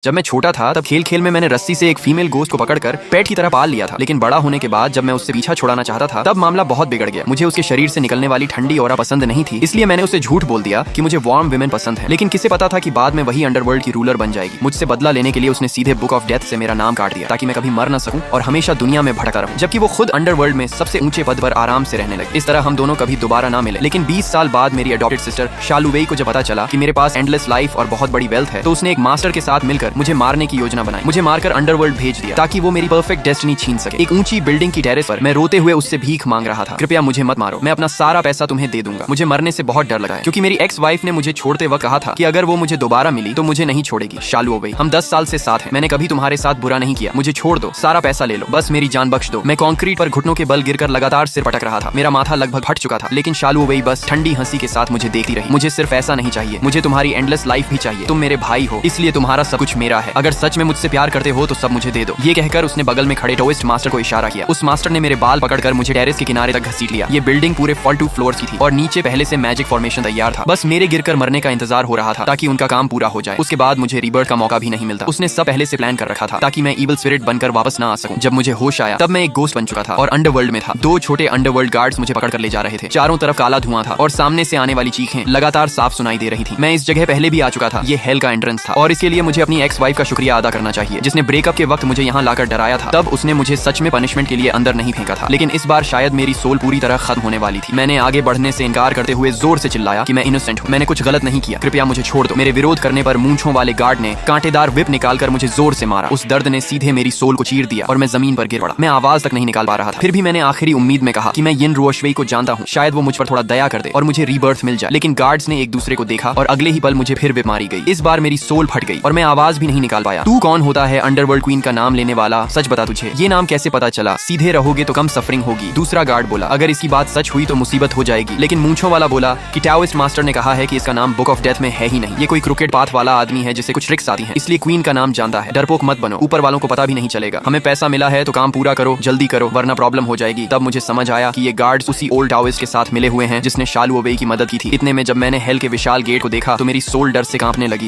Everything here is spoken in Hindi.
जब मैं छोटा था तब खेल खेल में मैंने रस्सी से एक फीमेल गोस्ट को पकड़कर पेट की तरह पाल लिया था, लेकिन बड़ा होने के बाद जब मैं उससे पीछा छुड़ाना चाहता था तब मामला बहुत बिगड़ गया। मुझे उसके शरीर से निकलने वाली ठंडी ऑरा पसंद नहीं थी, इसलिए मैंने उसे झूठ बोल दिया कि मुझे वार्म विमेन पसंद है। लेकिन किसे पता था कि बाद में वही अंडरवर्ल्ड की रूलर बन जाएगी। मुझसे बदला लेने के लिए उसने सीधे बुक ऑफ डेथ से मेरा नाम काट दिया ताकि मैं कभी मर न सकूं और हमेशा दुनिया में भटका रहूं, जबकि वो खुद अंडरवर्ल्ड में सबसे ऊंचे पद पर आराम से रहने लगे। इस तरह हम दोनों कभी दोबारा ना मिले। लेकिन 20 साल बाद मेरी अडॉप्टेड सिस्टर शालुवेई को जब पता चला कि मेरे पास एंडलेस लाइफ और बहुत बड़ी वेल्थ है, तो उसने एक मास्टर के साथ मिलकर मुझे मारने की योजना बनाई। मुझे मारकर अंडरवर्ल्ड भेज दिया ताकि वो मेरी परफेक्ट डेस्टिनी छीन सके। एक ऊंची बिल्डिंग की टेरेस पर मैं रोते हुए उससे भीख मांग रहा था, कृपया मुझे मत मारो, मैं अपना सारा पैसा तुम्हें दे दूंगा। मुझे मरने से बहुत डर लगा है क्योंकि मेरी एक्स वाइफ ने मुझे छोड़ते वक्त कहा था कि अगर वो मुझे दोबारा मिली तो मुझे नहीं छोड़ेगी। शालुवेई, हम 10 साल से साथ हैं, मैंने कभी तुम्हारे साथ बुरा नहीं किया, मुझे छोड़ दो, सारा पैसा ले लो, बस मेरी जान बख्श दो। मैं कंक्रीट पर घुटनों के बल गिरकर लगातार सिर पटक रहा था, मेरा माथा लगभग फट चुका था, लेकिन शालुवेई बस ठंडी हंसी के साथ मुझे देखती रही। मुझे सिर्फ ऐसा नहीं चाहिए, मुझे तुम्हारी एंडलेस लाइफ भी चाहिए। तुम मेरे भाई हो, इसलिए तुम्हारा सब कुछ मेरा है। अगर सच में मुझसे प्यार करते हो तो सब मुझे दे दो। ये कहकर उसने बगल में खड़े टोइस्ट मास्टर को इशारा किया। उस मास्टर ने मेरे बाल पकड़कर मुझे टेरेस के किनारे तक घसीट लिया। ये बिल्डिंग पूरे 42 फ्लोर्स की थी और नीचे पहले से मैजिक फॉर्मेशन तैयार था। बस मेरे गिरकर मरने का इंतजार हो रहा था ताकि उनका काम पूरा हो जाए। उसके बाद मुझे रीबर्थ का मौका भी नहीं मिलता। उसने सब पहले से प्लान कर रखा था ताकि मैं इविल स्पिरिट बनकर वापस ना आ सकूं। जब मुझे होश आया तब मैं एक गोस्ट बन चुका था और अंडरवर्ल्ड में था। 2 छोटे अंडरवर्ल्ड गार्ड्स मुझे पकड़ कर ले जा रहे थे। चारों तरफ काला धुआं था और सामने से आने वाली चीखें लगातार साफ सुनाई दे रही थी। मैं इस जगह पहले भी आ चुका था, ये हेल का एंट्रेंस था और इसके लिए मुझे अपनी एक्स वाइफ का शुक्रिया अदा करना चाहिए, जिसने ब्रेकअप के वक्त मुझे यहाँ लाकर डराया था। तब उसने मुझे सच में पनिशमेंट के लिए अंदर नहीं फेंका था, लेकिन इस बार शायद मेरी सोल पूरी तरह खत्म होने वाली थी। मैंने आगे बढ़ने से इनकार करते हुए जोर से चिल्लाया कि मैं इनोसेंट हूँ, मैंने कुछ गलत नहीं किया, कृपया मुझे छोड़ दो। मेरे विरोध करने पर मूंछों वाले गार्ड ने कांटेदार विप निकालकर मुझे जोर से मारा। उस दर्द ने सीधे मेरी सोल को चीर दिया और मैं जमीन पर गिर पड़ा। मैं आवाज तक नहीं निकाल पा रहा था। फिर भी मैंने आखिरी उम्मीद में कहा कि मैं यिन रुओशुई को जानता हूँ, शायद वो मुझ पर थोड़ा दया कर दे और मुझे रीबर्थ मिल जाए। लेकिन गार्ड्स ने एक दूसरे को देखा और अगले ही पल मुझे फिर विप मारी गई। इस बार मेरी सोल फट गई और मैं आवाज भी नहीं निकाल पाया। तू कौन होता है अंडरवर्ल्ड क्वीन का नाम लेने वाला? सच बता, तुझे ये नाम कैसे पता चला? सीधे रहोगे तो कम सफरिंग होगी। दूसरा गार्ड बोला, अगर इसकी बात सच हुई तो मुसीबत हो जाएगी। लेकिन मूंछों वाला बोला कि टाओइस्ट मास्टर ने कहा है कि इसका नाम बुक ऑफ डेथ में है ही नहीं। ये कोई क्रिकेट पाथ वाला आदमी है जिसे कुछ ट्रिक्स आती हैं, इसलिए क्वीन का नाम जानता है। डरपोक मत बनो, ऊपर वालों को पता भी नहीं चलेगा। हमें पैसा मिला है तो काम पूरा करो, जल्दी करो वरना प्रॉब्लम हो जाएगी। तब मुझे समझ आया कि ये गार्ड्स उसी ओल्ड टाओइस्ट के साथ मिले हुए हैं जिसने शालुवेई की मदद की थी। इतने में जब मैंने हेल के विशाल गेट को देखा तो मेरी सोल डर से कांपने लगी।